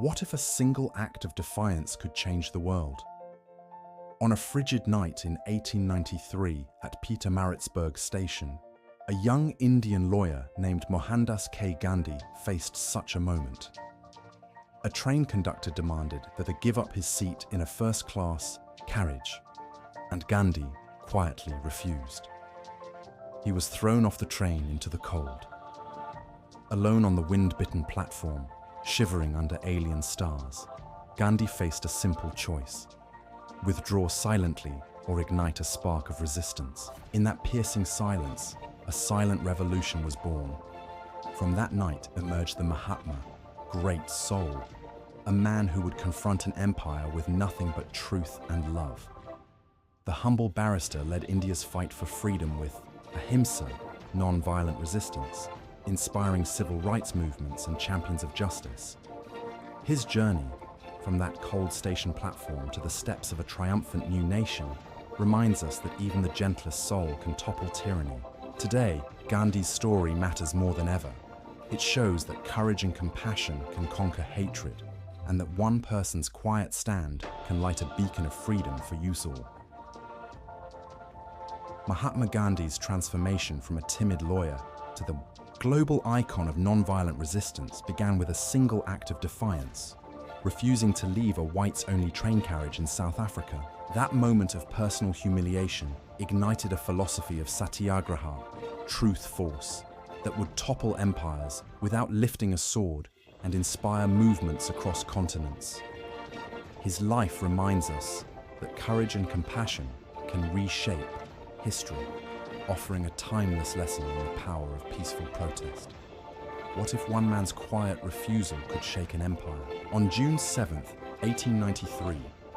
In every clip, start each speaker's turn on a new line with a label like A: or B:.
A: What if a single act of defiance could change the world? On a frigid night in 1893 at Pietermaritzburg Station, a young Indian lawyer named Mohandas Gandhi faced such a moment. A train conductor demanded that he give up his seat in a first-class carriage, and Gandhi quietly refused. He was thrown off the train into the cold. Alone on the wind-bitten platform, shivering under alien stars, Gandhi faced a simple choice: withdraw silently or ignite a spark of resistance. In that piercing silence, a silent revolution was born. From that night emerged the Mahātmā, great soul, a man who would confront an empire with nothing but truth and love. The humble barrister led India's fight for freedom with ahimsa, non-violent resistance, inspiring civil rights movements and champions of justice. His journey, from that cold station platform to the steps of a triumphant new nation, reminds us that even the gentlest soul can topple tyranny. Today, Gandhi's story matters more than ever. It shows that courage and compassion can conquer hatred, and that one person's quiet stand can light a beacon of freedom for use all. Mahatma Gandhi's transformation from a timid lawyer to the global icon of non-violent resistance began with a single act of defiance, refusing to leave a whites-only train carriage in South Africa. That moment of personal humiliation ignited a philosophy of satyagraha, truth force, that would topple empires without lifting a sword and inspire movements across continents. His life reminds us that courage and compassion can reshape history, offering a timeless lesson on the power of peaceful protest. What if one man's quiet refusal could shake an empire? On June 7, 1893,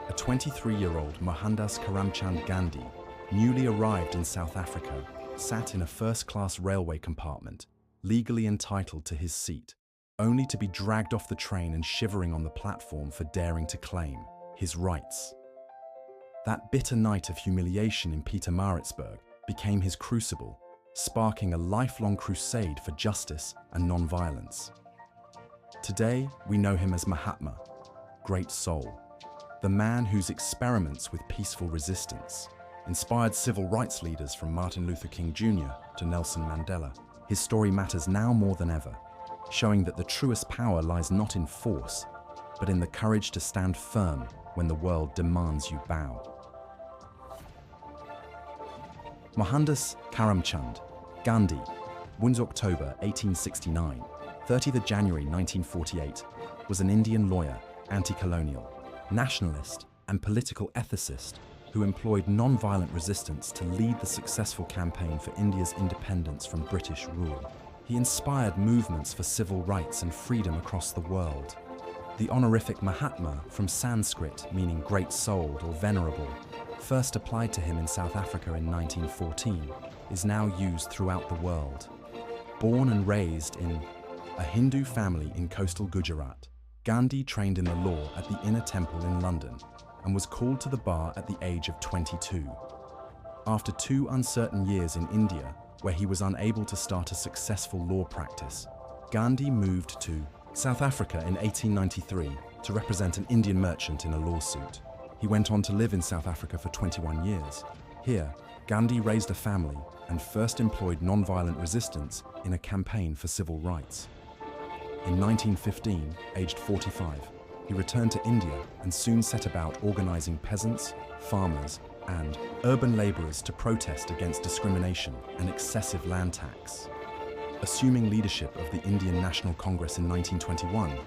A: a 23-year-old Mohandas Karamchand Gandhi, newly arrived in South Africa, sat in a first-class railway compartment, legally entitled to his seat, only to be dragged off the train and shivering on the platform for daring to claim his rights. That bitter night of humiliation in Pietermaritzburg became his crucible, sparking a lifelong crusade for justice and non-violence. Today, we know him as Mahātmā, great soul, the man whose experiments with peaceful resistance inspired civil rights leaders from Martin Luther King Jr. to Nelson Mandela. His story matters now more than ever, showing that the truest power lies not in force, but in the courage to stand firm when the world demands you bow. Mohandas Karamchand Gandhi, born October 1869, 30th January 1948, was an Indian lawyer, anti-colonial, nationalist and political ethicist who employed non-violent resistance to lead the successful campaign for India's independence from British rule. He inspired movements for civil rights and freedom across the world. The honorific Mahātmā, from Sanskrit meaning great soul or venerable, first applied to him in South Africa in 1914, is now used throughout the world. Born and raised in a Hindu family in coastal Gujarat, Gandhi trained in the law at the Inner Temple in London and was called to the bar at the age of 22. After 2 uncertain years in India, where he was unable to start a successful law practice, Gandhi moved to South Africa in 1893 to represent an Indian merchant in a lawsuit. He went on to live in South Africa for 21 years. Here, Gandhi raised a family and first employed non-violent resistance in a campaign for civil rights. In 1915, aged 45, he returned to India and soon set about organizing peasants, farmers, and urban laborers to protest against discrimination and excessive land tax. Assuming leadership of the Indian National Congress in 1921,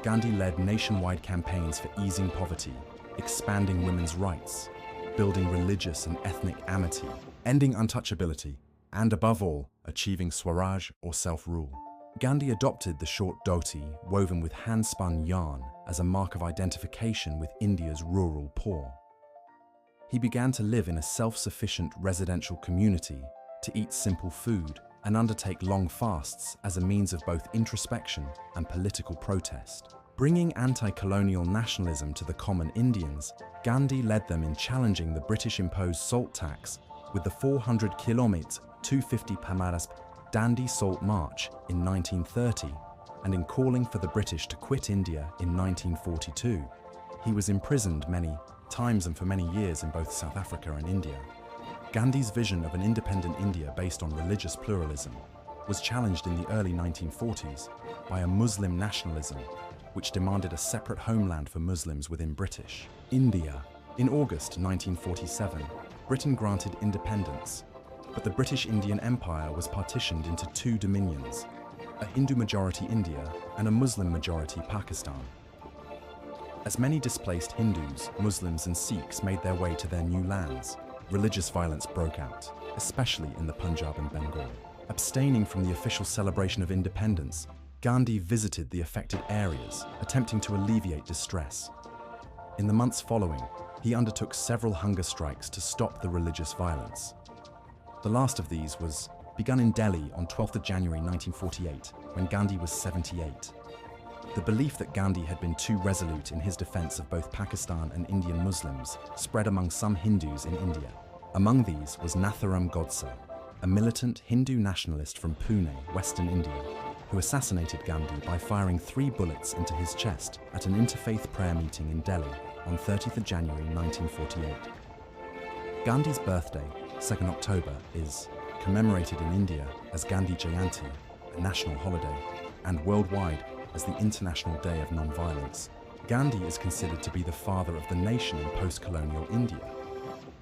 A: Gandhi led nationwide campaigns for easing poverty, expanding women's rights, building religious and ethnic amity, ending untouchability, and above all, achieving Swaraj or self-rule. Gandhi adopted the short dhoti woven with hand-spun yarn as a mark of identification with India's rural poor. He began to live in a self-sufficient residential community, to eat simple food and undertake long fasts as a means of both introspection and political protest. Bringing anti-colonial nationalism to the common Indians, Gandhi led them in challenging the British-imposed salt tax with the 400 km 250 Pamaras Dandi Salt March in 1930, and in calling for the British to quit India in 1942, he was imprisoned many times and for many years in both South Africa and India. Gandhi's vision of an independent India based on religious pluralism was challenged in the early 1940s by a Muslim nationalism, which demanded a separate homeland for Muslims within British India. In August 1947, Britain granted independence, but the British Indian Empire was partitioned into two dominions, a Hindu-majority India and a Muslim-majority Pakistan. As many displaced Hindus, Muslims and Sikhs made their way to their new lands, religious violence broke out, especially in the Punjab and Bengal. Abstaining from the official celebration of independence, Gandhi visited the affected areas, attempting to alleviate distress. In the months following, he undertook several hunger strikes to stop the religious violence. The last of these was begun in Delhi on 12th January 1948, when Gandhi was 78. The belief that Gandhi had been too resolute in his defense of both Pakistan and Indian Muslims spread among some Hindus in India. Among these was Nathuram Godse, a militant Hindu nationalist from Pune, Western India, who assassinated Gandhi by firing 3 bullets into his chest at an interfaith prayer meeting in Delhi on 30th January 1948. Gandhi's birthday, 2nd October, is commemorated in India as Gandhi Jayanti, a national holiday, and worldwide as the International Day of Nonviolence. Gandhi is considered to be the father of the nation in post-colonial India.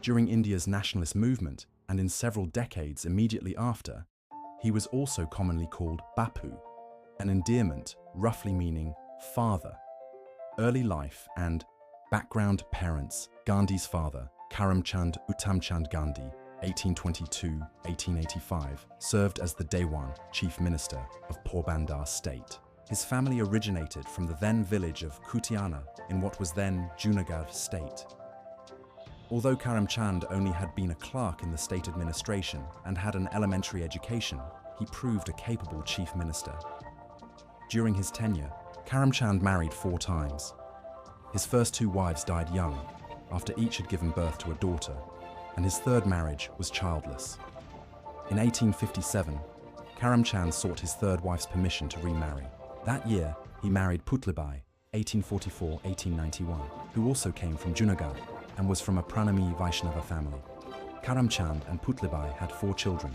A: During India's nationalist movement, and in several decades immediately after, he was also commonly called Bapu, an endearment roughly meaning father. Early life and background. Parents. Gandhi's father, Karamchand Gandhi, 1822-1885, served as the Dewan, Chief Minister of Porbandar State. His family originated from the then village of Kutiana in what was then Junagadh State. Although Karamchand only had been a clerk in the state administration and had an elementary education, he proved a capable chief minister. During his tenure, Karamchand married 4 times. His first 2 wives died young, after each had given birth to a daughter, and his 3rd marriage was childless. In 1857, Karamchand sought his 3rd wife's permission to remarry. That year, he married Putlibai, 1844-1891, who also came from Junagadh and was from a Pranami Vaishnava family. Karamchand and Putlibai had 4 children,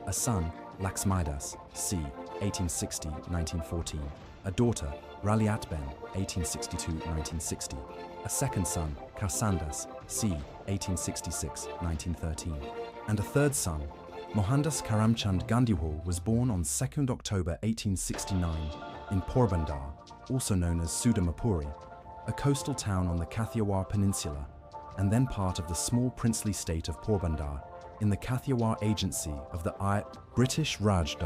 A: a son, Laxmidas, c. 1860-1914, a daughter, Raliatben, 1862-1960, a second son, Karsandas, c. 1866-1913, and a 3rd son, Mohandas Karamchand Gandhi, was born on 2nd October 1869 in Porbandar, also known as Sudamapuri, a coastal town on the Kathiawar Peninsula, and then part of the small princely state of Porbandar in the Kathiawar Agency of the British Raj.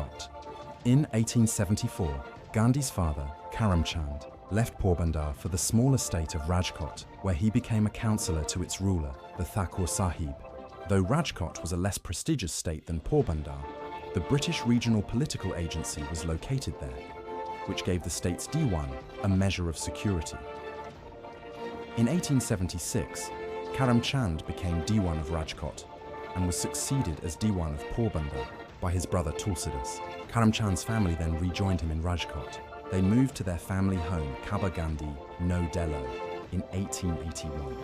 A: In 1874, Gandhi's father, Karamchand, left Porbandar for the small estate of Rajkot, where he became a councillor to its ruler, the Thakur Sahib. Though Rajkot was a less prestigious state than Porbandar, the British Regional Political Agency was located there, which gave the state's Diwan a measure of security. In 1876, Karamchand became Diwan of Rajkot and was succeeded as Diwan of Porbandar by his brother Tulsidas. Karamchand's family then rejoined him in Rajkot. They moved to their family home, Kabba Gandhi, No Dello, in 1881.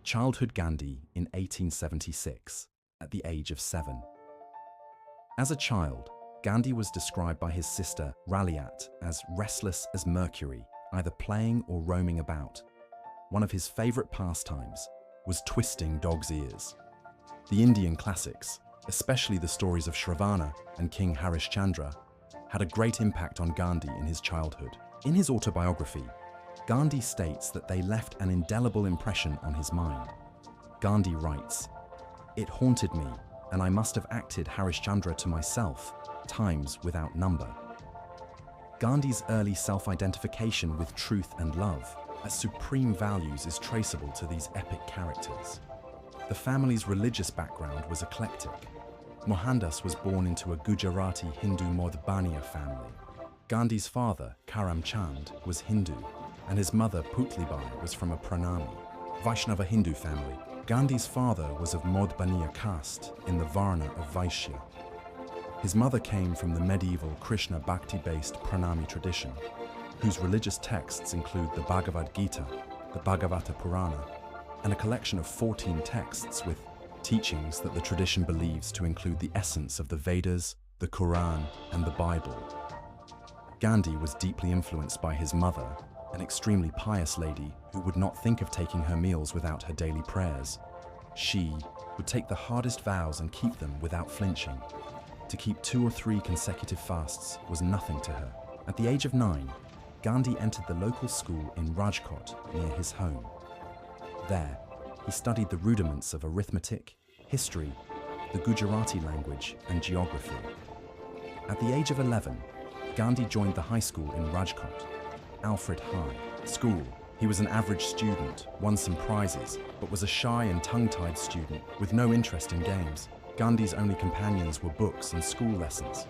A: Childhood Gandhi in 1876, at the age of 7. As a child, Gandhi was described by his sister Raliat as restless as Mercury, either playing or roaming about. One of his favorite pastimes was twisting dogs' ears. The Indian classics, especially the stories of Shravana and King Harishchandra, had a great impact on Gandhi in his childhood. In his autobiography, Gandhi states that they left an indelible impression on his mind. Gandhi writes, "It haunted me, and I must have acted Harishchandra to myself, times without number." Gandhi's early self-identification with truth and love as supreme values is traceable to these epic characters. The family's religious background was eclectic. Mohandas was born into a Gujarati Hindu Modhbaniya family. Gandhi's father, Karamchand, was Hindu, and his mother, Putlibai, was from a Pranami, Vaishnava Hindu family. Gandhi's father was of Modhbaniya caste in the Varna of Vaishya. His mother came from the medieval Krishna Bhakti-based Pranami tradition, whose religious texts include the Bhagavad Gita, the Bhagavata Purana, and a collection of 14 texts with teachings that the tradition believes to include the essence of the Vedas, the Quran, and the Bible. Gandhi was deeply influenced by his mother, an extremely pious lady who would not think of taking her meals without her daily prayers. She would take the hardest vows and keep them without flinching. To keep 2 or 3 consecutive fasts was nothing to her. At the age of 9, Gandhi entered the local school in Rajkot near his home. There, he studied the rudiments of arithmetic, history, the Gujarati language, and geography. At the age of 11, Gandhi joined the high school in Rajkot, Alfred High School. He was an average student, won some prizes, but was a shy and tongue-tied student with no interest in games. Gandhi's only companions were books and school lessons.